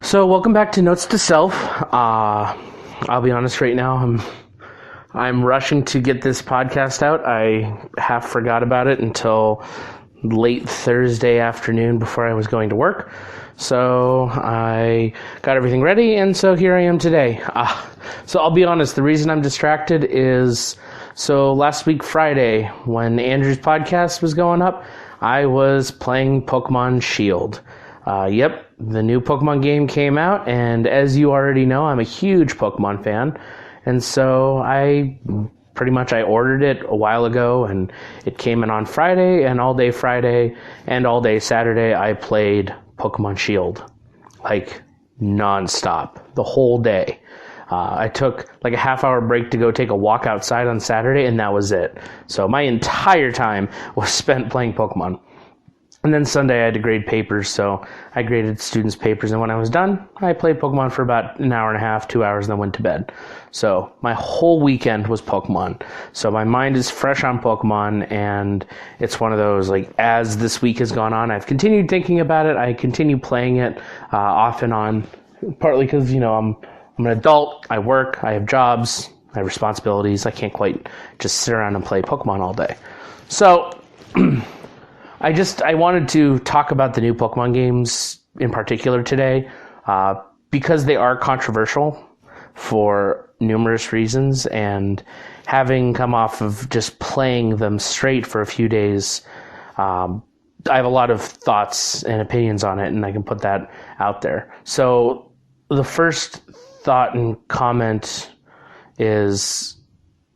So welcome back to Notes to Self. I'll be honest right now, I'm rushing to get this podcast out. I half forgot about it until late Thursday afternoon before I was going to work. So I got everything ready, and so here I am today. So I'll be honest, the reason I'm distracted is, so last week Friday, when Andrew's podcast was going up, I was playing Pokemon Shield. Yep, the new Pokemon game came out, and as you already know, I'm a huge Pokemon fan, and so I ordered it a while ago, and it came in on Friday, and all day Friday, and all day Saturday, I played Pokemon Shield, like, nonstop, the whole day. I took like a half-hour break to go take a walk outside on Saturday, and that was it. So my entire time was spent playing Pokemon. And then Sunday I had to grade papers, so I graded students' papers, and when I was done, I played Pokemon for about an hour and a half, 2 hours, and then went to bed. So my whole weekend was Pokemon. So my mind is fresh on Pokemon, and it's one of those, like, as this week has gone on, I've continued thinking about it. I continue playing it off and on, partly because, you know, I'm an adult, I work, I have jobs, I have responsibilities. I can't quite just sit around and play Pokemon all day. So I wanted to talk about the new Pokemon games in particular today because they are controversial for numerous reasons, and having come off of just playing them straight for a few days, I have a lot of thoughts and opinions on it, and I can put that out there. So the first thought and comment is,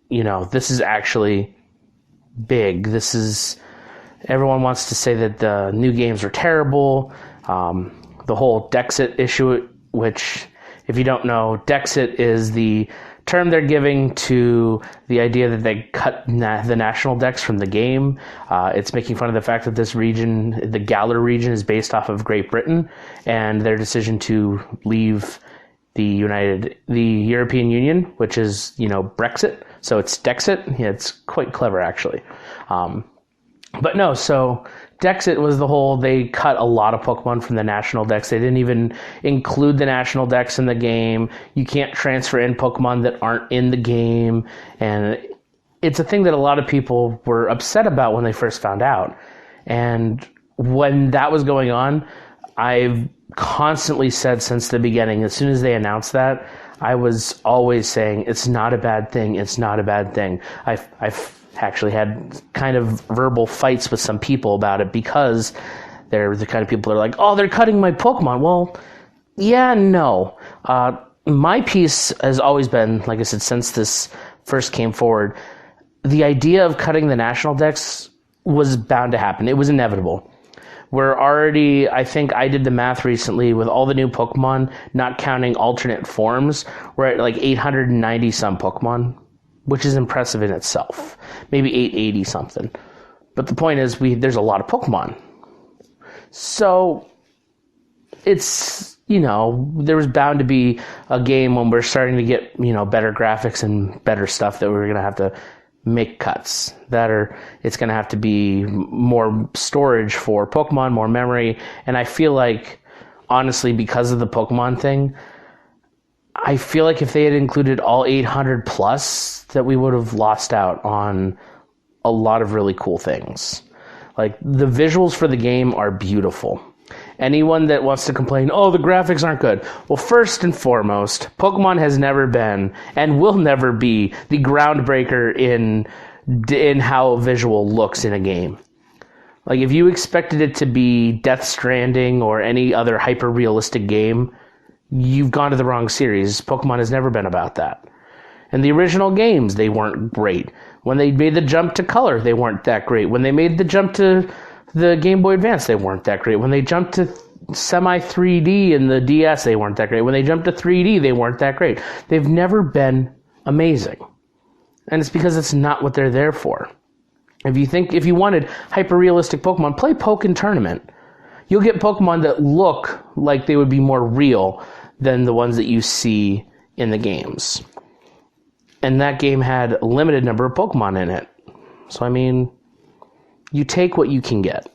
you know, this is actually big. Everyone wants to say that the new games are terrible. The whole Dexit issue, which, if you don't know, Dexit is the term they're giving to the idea that they cut the national dex from the game. It's making fun of the fact that this region, the Galar region, is based off of Great Britain, and their decision to leave the European Union, which is, you know, Brexit. So it's Dexit. Yeah, it's quite clever, actually. But no, so Dexit was they cut a lot of Pokemon from the National Dex. They didn't even include the National Dex in the game. You can't transfer in Pokemon that aren't in the game. And it's a thing that a lot of people were upset about when they first found out. And when that was going on, I've constantly said since the beginning, as soon as they announced that, I was always saying, it's not a bad thing, it's not a bad thing. I've actually had kind of verbal fights with some people about it because they're the kind of people that are like, oh, they're cutting my Pokemon. Well, yeah, no. My piece has always been, like I said, since this first came forward, the idea of cutting the National Dex was bound to happen. It was inevitable. We're already, I think I did the math recently with all the new Pokemon, not counting alternate forms, we're at like 890 some Pokemon, which is impressive in itself. Maybe 880 something. But the point is, there's a lot of Pokemon. So it's, you know, there was bound to be a game when we're starting to get, you know, better graphics and better stuff that we're going to have to make cuts. It's going to have to be more storage for Pokemon, more memory. And I feel like, honestly, because of the Pokemon thing, I feel like if they had included all 800 plus, that we would have lost out on a lot of really cool things. Like, the visuals for the game are beautiful. Anyone that wants to complain, oh, the graphics aren't good. Well, first and foremost, Pokemon has never been and will never be the groundbreaker in how visual looks in a game. Like, if you expected it to be Death Stranding or any other hyper-realistic game, you've gone to the wrong series. Pokemon has never been about that. And the original games, they weren't great. When they made the jump to color, they weren't that great. When they made the jump to the Game Boy Advance, they weren't that great. When they jumped to semi-3D in the DS, they weren't that great. When they jumped to 3D, they weren't that great. They've never been amazing. And it's because it's not what they're there for. If you wanted hyper-realistic Pokemon, play Pokken Tournament. You'll get Pokemon that look like they would be more real than the ones that you see in the games. And that game had a limited number of Pokemon in it. So, I mean, you take what you can get.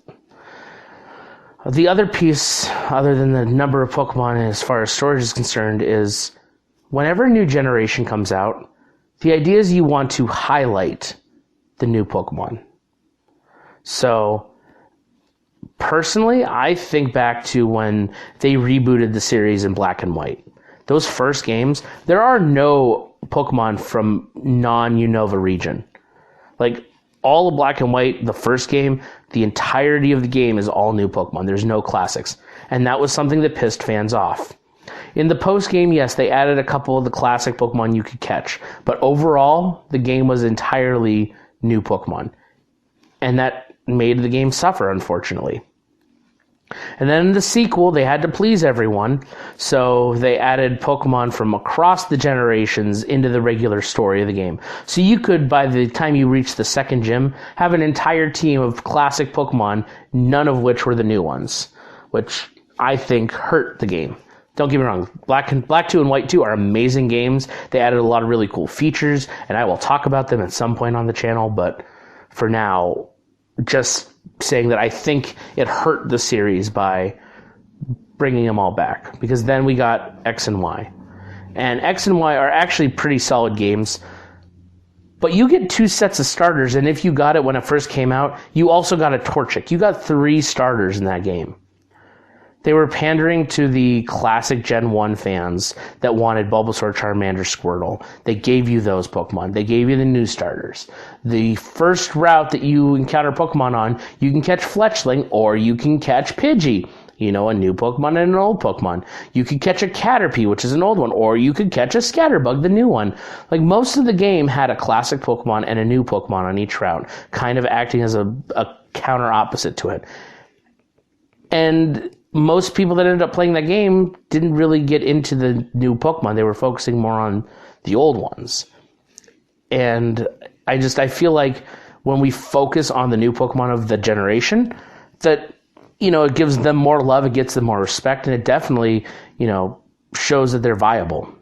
The other piece, other than the number of Pokemon as far as storage is concerned, is whenever a new generation comes out, the idea is you want to highlight the new Pokemon. So, personally, I think back to when they rebooted the series in Black and White. Those first games, there are no Pokemon from non-Unova region. Like, all of Black and White, the first game, the entirety of the game is all new Pokemon. There's no classics. And that was something that pissed fans off. In the post-game, yes, they added a couple of the classic Pokemon you could catch. But overall, the game was entirely new Pokemon. And that made the game suffer, unfortunately. And then in the sequel, they had to please everyone, so they added Pokemon from across the generations into the regular story of the game. So you could, by the time you reach the second gym, have an entire team of classic Pokemon, none of which were the new ones, which I think hurt the game. Don't get me wrong, Black 2 and White 2 are amazing games. They added a lot of really cool features, and I will talk about them at some point on the channel, but for now, just saying that I think it hurt the series by bringing them all back, because then we got X and Y. And X and Y are actually pretty solid games, but you get 2 sets of starters, and if you got it when it first came out, you also got a Torchic. You got 3 starters in that game. They were pandering to the classic Gen 1 fans that wanted Bulbasaur, Charmander, Squirtle. They gave you those Pokemon. They gave you the new starters. The first route that you encounter Pokemon on, you can catch Fletchling or you can catch Pidgey. You know, a new Pokemon and an old Pokemon. You could catch a Caterpie, which is an old one, or you could catch a Scatterbug, the new one. Like, most of the game had a classic Pokemon and a new Pokemon on each route, kind of acting as a counter opposite to it. And most people that ended up playing that game didn't really get into the new Pokemon. They were focusing more on the old ones. And I feel like when we focus on the new Pokemon of the generation, that, you know, it gives them more love, it gets them more respect, and it definitely, you know, shows that they're viable.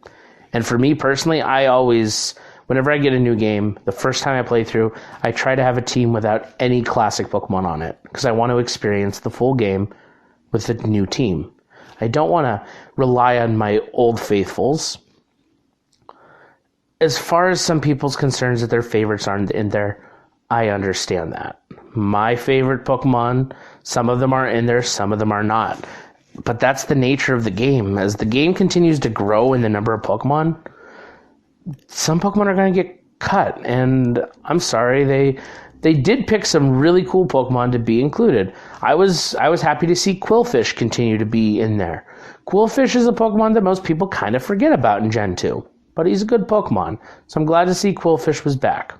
And for me personally, I always, whenever I get a new game, the first time I play through, I try to have a team without any classic Pokemon on it, because I want to experience the full game with the new team. I don't want to rely on my old faithfuls. As far as some people's concerns that their favorites aren't in there, I understand that. My favorite Pokemon, some of them are in there, some of them are not. But that's the nature of the game. As the game continues to grow in the number of Pokemon, some Pokemon are going to get cut. And I'm sorry, they did pick some really cool Pokemon to be included. I was happy to see Quillfish continue to be in there. Quillfish is a Pokemon that most people kind of forget about in Gen 2, but he's a good Pokemon, so I'm glad to see Quillfish was back.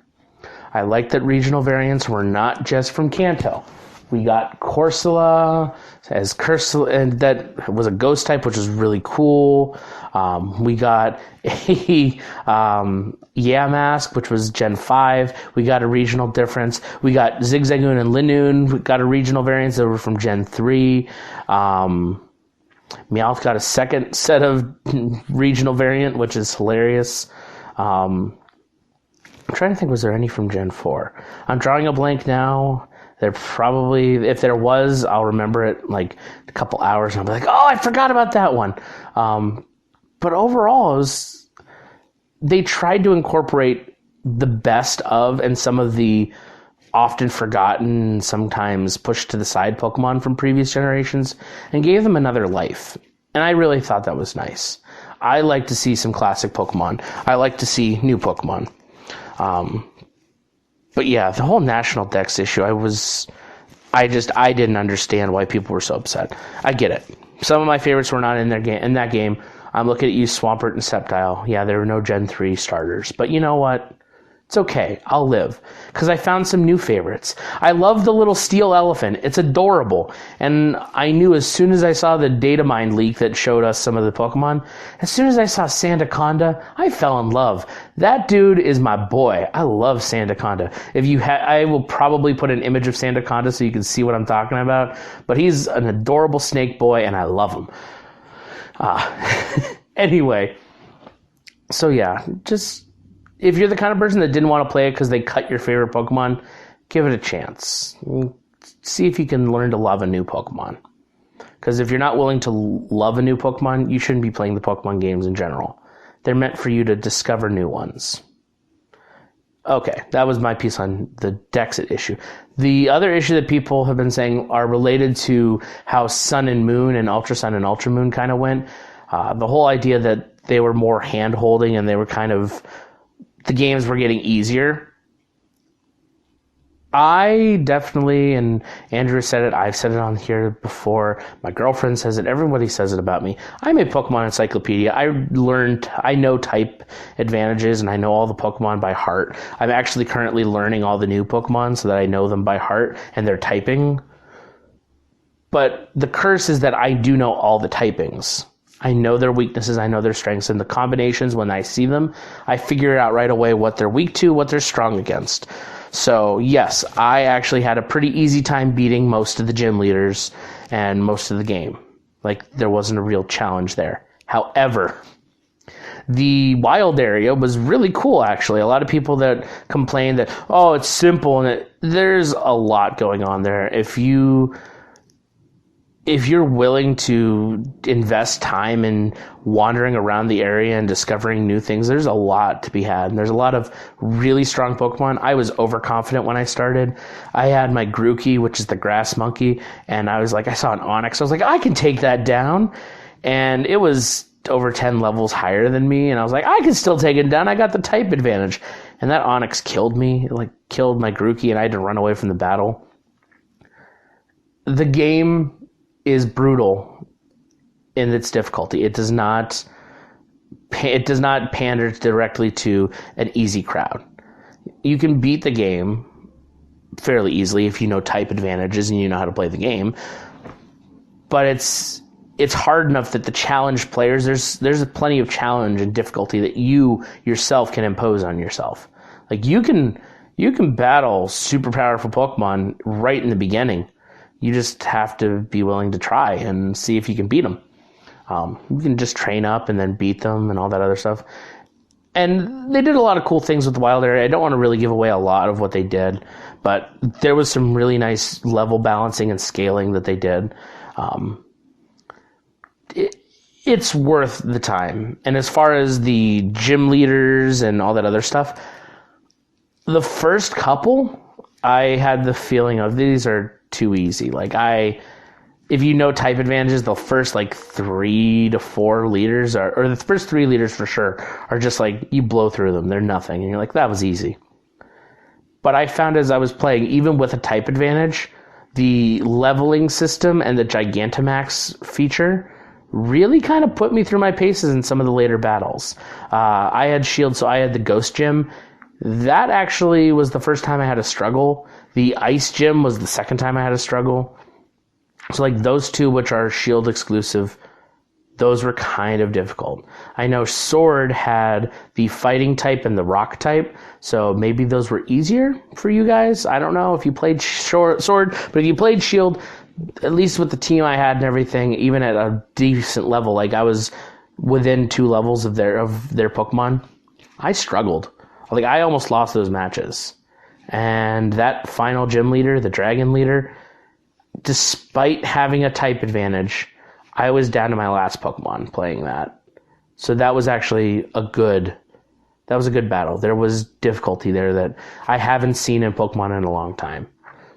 I like that regional variants were not just from Kanto. We got Corsola as Cursula, and that was a ghost type, which was really cool. We got a Yamask, which was Gen 5. We got a regional difference. We got Zigzagoon and Linoon. We got a regional variants that were from Gen 3. Meowth got a second set of regional variant, which is hilarious. I'm trying to think, was there any from Gen 4? I'm drawing a blank now. There probably, if there was, I'll remember it like a couple hours and I'll be like, oh, I forgot about that one. But overall, they tried to incorporate the best of and some of the often forgotten, sometimes pushed to the side Pokemon from previous generations and gave them another life. And I really thought that was nice. I like to see some classic Pokemon. I like to see new Pokemon. But yeah, the whole National Dex issue, I didn't understand why people were so upset. I get it. Some of my favorites were not in that game. I'm looking at you, Swampert and Sceptile. Yeah, there were no Gen 3 starters. But you know what? It's okay. I'll live. Because I found some new favorites. I love the little steel elephant. It's adorable. And I knew as soon as I saw the Datamind leak that showed us some of the Pokemon, as soon as I saw Sandaconda, I fell in love. That dude is my boy. I love Sandaconda. I will probably put an image of Sandaconda so you can see what I'm talking about. But he's an adorable snake boy, and I love him. Anyway. So yeah, just... if you're the kind of person that didn't want to play it because they cut your favorite Pokemon, give it a chance. See if you can learn to love a new Pokemon. Because if you're not willing to love a new Pokemon, you shouldn't be playing the Pokemon games in general. They're meant for you to discover new ones. Okay, that was my piece on the Dexit issue. The other issue that people have been saying are related to how Sun and Moon and Ultra Sun and Ultra Moon kind of went. The whole idea that they were more hand-holding and they were kind of... the games were getting easier. I definitely, and Andrew said it, I've said it on here before, my girlfriend says it, everybody says it about me. I'm a Pokemon encyclopedia. I know type advantages, and I know all the Pokemon by heart. I'm actually currently learning all the new Pokemon so that I know them by heart, and their typing. But the curse is that I do know all the typings. I know their weaknesses, I know their strengths, and the combinations, when I see them, I figure out right away what they're weak to, what they're strong against. So, yes, I actually had a pretty easy time beating most of the gym leaders and most of the game. Like, there wasn't a real challenge there. However, the wild area was really cool, actually. A lot of people that complain that, oh, it's simple, and there's a lot going on there. If you're willing to invest time in wandering around the area and discovering new things, there's a lot to be had. And there's a lot of really strong Pokemon. I was overconfident when I started. I had my Grookey, which is the grass monkey, and I was like, I saw an Onix. I was like, I can take that down. And it was over 10 levels higher than me, and I was like, I can still take it down. I got the type advantage. And that Onix killed me. It killed my Grookey, and I had to run away from the battle. The game is brutal in its difficulty. It does not pander directly to an easy crowd. You can beat the game fairly easily if you know type advantages and you know how to play the game. But it's hard enough that the challenge players, there's plenty of challenge and difficulty that you yourself can impose on yourself. Like you can battle super powerful Pokemon right in the beginning. You just have to be willing to try and see if you can beat them. You can just train up and then beat them and all that other stuff. And they did a lot of cool things with the wild area. I don't want to really give away a lot of what they did, but there was some really nice level balancing and scaling that they did. It's worth the time. And as far as the gym leaders and all that other stuff, the first couple, I had the feeling of these are too easy. If you know type advantages, the first 3 to 4 leaders or the first 3 leaders for sure are just you blow through them. They're nothing. And you're like, that was easy. But I found as I was playing, even with a type advantage, the leveling system and the Gigantamax feature really kind of put me through my paces in some of the later battles. I had Shield, so I had the Ghost Gym. That actually was the first time I had a struggle. The Ice Gym was the second time I had a struggle. So those two, which are Shield exclusive, those were kind of difficult. I know Sword had the fighting type and the rock type, so maybe those were easier for you guys. I don't know if you played Sword, but if you played Shield, at least with the team I had and everything, even at a decent level, I was within 2 levels of their Pokemon, I struggled. I almost lost those matches. And that final gym leader, the dragon leader, despite having a type advantage, I was down to my last Pokemon playing that. So that was actually a good battle. There was difficulty there that I haven't seen in Pokemon in a long time.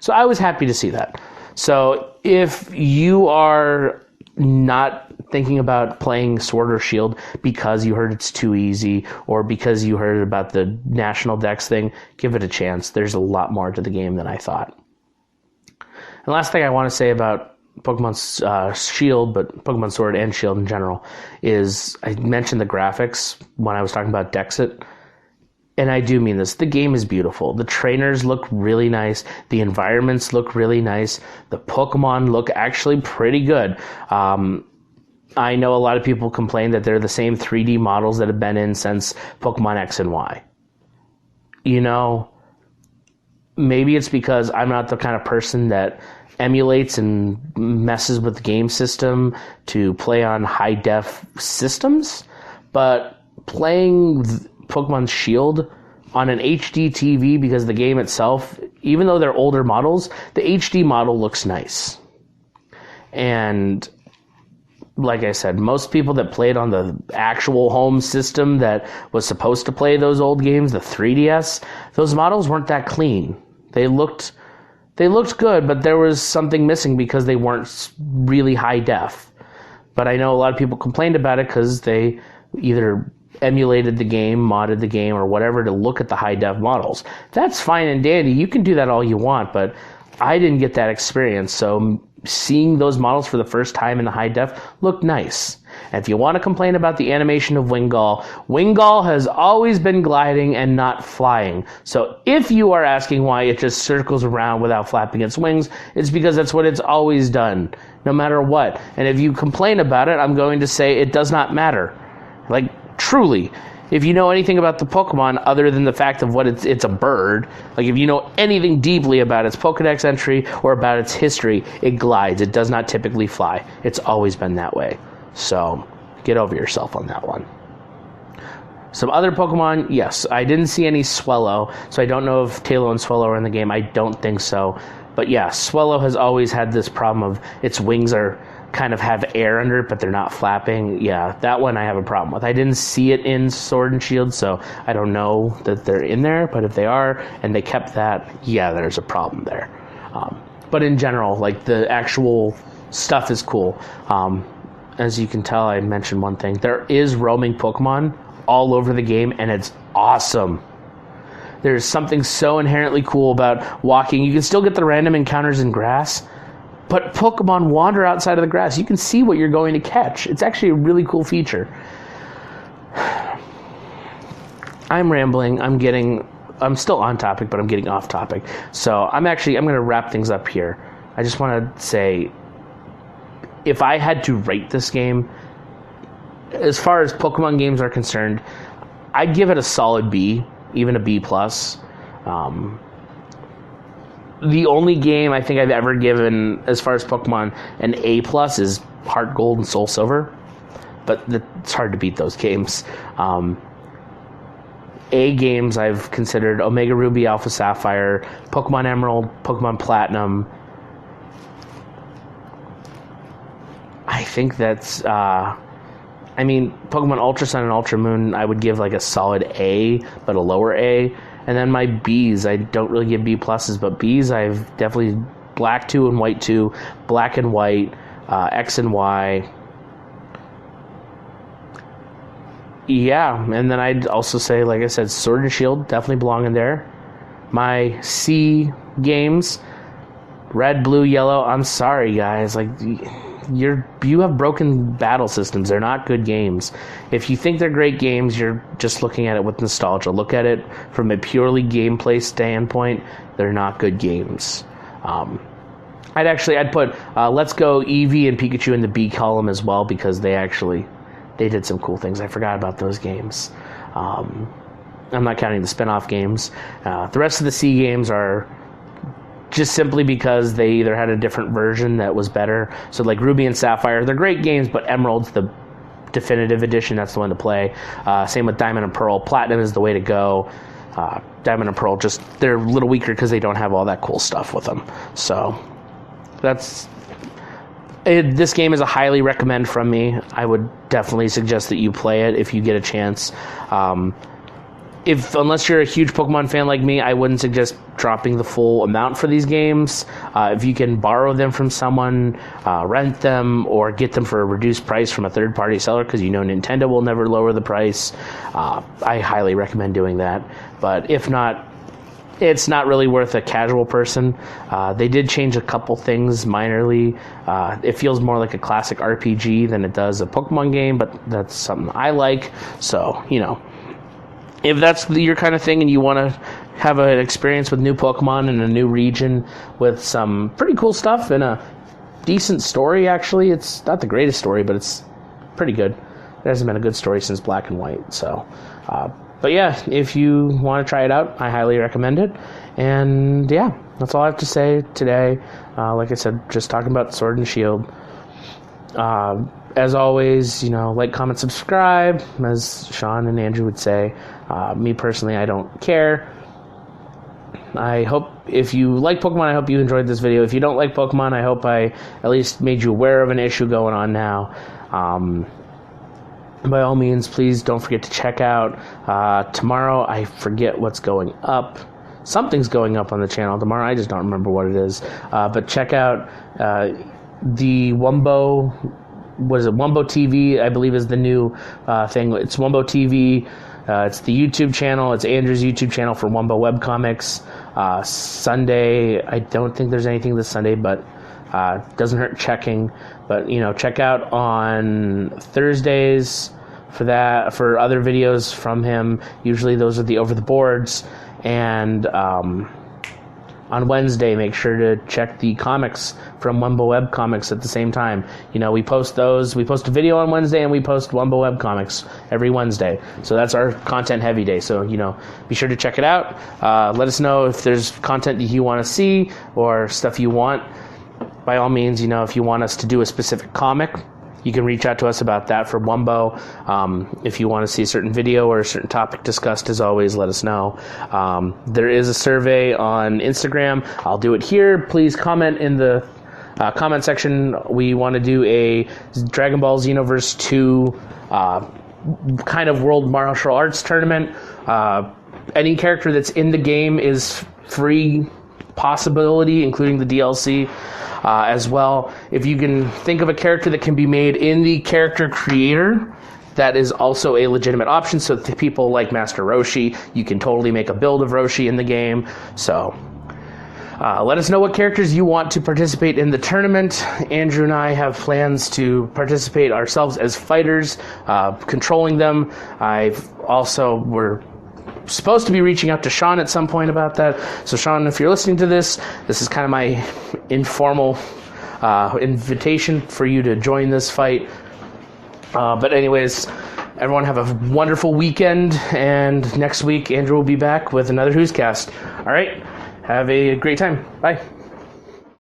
So I was happy to see that. So if you are not thinking about playing Sword or Shield because you heard it's too easy or because you heard about the National Dex thing, give it a chance. There's a lot more to the game than I thought. And last thing I want to say about Pokemon Shield, but Pokemon Sword and Shield in general, is I mentioned the graphics when I was talking about Dexit. And I do mean this. The game is beautiful. The trainers look really nice. The environments look really nice. The Pokemon look actually pretty good. I know a lot of people complain that they're the same 3D models that have been in since Pokemon X and Y. Maybe it's because I'm not the kind of person that emulates and messes with the game system to play on high-def systems, but playing Pokemon Shield on an HD TV, because the game itself, even though they're older models, the HD model looks nice. And like I said, most people that played on the actual home system that was supposed to play those old games, the 3DS, those models weren't that clean. They looked good, but there was something missing because they weren't really high def. But I know a lot of people complained about it because they either emulated the game, modded the game, or whatever to look at the high def models. That's fine and dandy. You can do that all you want, but I didn't get that experience. So seeing those models for the first time in the high def looked nice. And if you want to complain about the animation of Wingull, Wingull has always been gliding and not flying. So if you are asking why it just circles around without flapping its wings, it's because that's what it's always done, no matter what. And if you complain about it, I'm going to say it does not matter. Like, truly. If you know anything about the Pokemon other than the fact of what it's a bird, like if you know anything deeply about its Pokedex entry or about its history, it glides. It does not typically fly. It's always been that way. So get over yourself on that one. Some other Pokemon, yes. I didn't see any Swellow, so I don't know if Tailo and Swellow are in the game. I don't think so. But yeah, Swellow has always had this problem of its wings are kind of have air under it, but they're not flapping. Yeah, that one I have a problem with. I didn't see it in Sword and Shield, so I don't know that they're in there, but if they are, and they kept that, yeah, there's a problem there. But in general, like, the actual stuff is cool. As you can tell, I mentioned one thing. There is roaming Pokemon all over the game, and it's awesome. There's something so inherently cool about walking. You can still get the random encounters in grass, but Pokemon wander outside of the grass. You can see what you're going to catch. It's actually a really cool feature. I'm rambling. I'm still on topic, but I'm getting off topic. So I'm going to wrap things up here. I just want to say, if I had to rate this game, as far as Pokemon games are concerned, I'd give it a solid B, even a B+. The only game I think I've ever given, as far as Pokemon, an A+ is Heart Gold and Soul Silver. But it's hard to beat those games. A games I've considered Omega Ruby, Alpha Sapphire, Pokemon Emerald, Pokemon Platinum. I think that's... Pokemon Ultra Sun and Ultra Moon, I would give like a solid A, but a lower A. And then my Bs, I don't really give B+, but Bs, I've definitely Black 2 and White 2, Black and White, X and Y. Yeah, and then I'd also say, like I said, Sword and Shield definitely belong in there. My C games, Red, Blue, Yellow, I'm sorry, guys. Like, you have broken battle systems. They're not good games. If you think they're great games, you're just looking at it with nostalgia. Look at it from a purely gameplay standpoint. They're not good games. I'd put Let's Go, Eevee, and Pikachu in the B column as well, because they did some cool things. I forgot about those games. I'm not counting the spin-off games. The rest of the C games are just simply because they either had a different version that was better. So like Ruby and Sapphire, they're great games, but Emerald's the definitive edition. That's the one to play. Same with Diamond and Pearl. Platinum is the way to go. Diamond and Pearl, they're a little weaker because they don't have all that cool stuff with them. So this game is a highly recommend from me. I would definitely suggest that you play it if you get a chance. Unless you're a huge Pokemon fan like me, I wouldn't suggest dropping the full amount for these games. If you can borrow them from someone, rent them, or get them for a reduced price from a third-party seller, because you know Nintendo will never lower the price, I highly recommend doing that. But if not, it's not really worth a casual person. They did change a couple things minorly. It feels more like a classic RPG than it does a Pokemon game, but that's something I like. So, if that's your kind of thing and you want to have an experience with new Pokemon in a new region with some pretty cool stuff and a decent story, actually. It's not the greatest story, but it's pretty good. There hasn't been a good story since Black and White. So, but yeah, if you want to try it out, I highly recommend it. And yeah, that's all I have to say today. Like I said, just talking about Sword and Shield. As always, like, comment, subscribe, as Sean and Andrew would say. Me personally, I don't care. I hope if you like Pokemon, I hope you enjoyed this video. If you don't like Pokemon, I hope I at least made you aware of an issue going on now. By all means, please don't forget to check out tomorrow. I forget what's going up. Something's going up on the channel tomorrow. I just don't remember what it is. But check out the Wumbo. What is it? Wumbo TV, I believe, is the new thing. It's Wumbo TV. It's the YouTube channel. It's Andrew's YouTube channel for Wumbo webcomics. Sunday, I don't think there's anything this Sunday, but doesn't hurt checking. But check out on Thursdays for other videos from him. Usually those are the over the boards. And on Wednesday, make sure to check the comics from Wumbo webcomics at the same time. We post those. We post a video on Wednesday, and we post Wumbo webcomics every Wednesday. So that's our content heavy day. So be sure to check it out. Let us know if there's content that you want to see or stuff you want. By all means, if you want us to do a specific comic, you can reach out to us about that for Wumbo. If you want to see a certain video or a certain topic discussed, as always, let us know. There is a survey on Instagram. I'll do it here. Please comment in the comment section. We want to do a Dragon Ball Xenoverse 2 kind of world martial arts tournament. Any character that's in the game is free possibility, including the DLC. As well, if you can think of a character that can be made in the character creator, that is also a legitimate option. So to people like Master Roshi, you can totally make a build of Roshi in the game. So let us know what characters you want to participate in the tournament. Andrew and I have plans to participate ourselves as fighters, controlling them. We're supposed to be reaching out to Sean at some point about that. So Sean, if you're listening to this is kind of my informal invitation for you to join this fight. But anyways, everyone have a wonderful weekend, and next week Andrew will be back with another Who's Cast. All right, have a great time. Bye.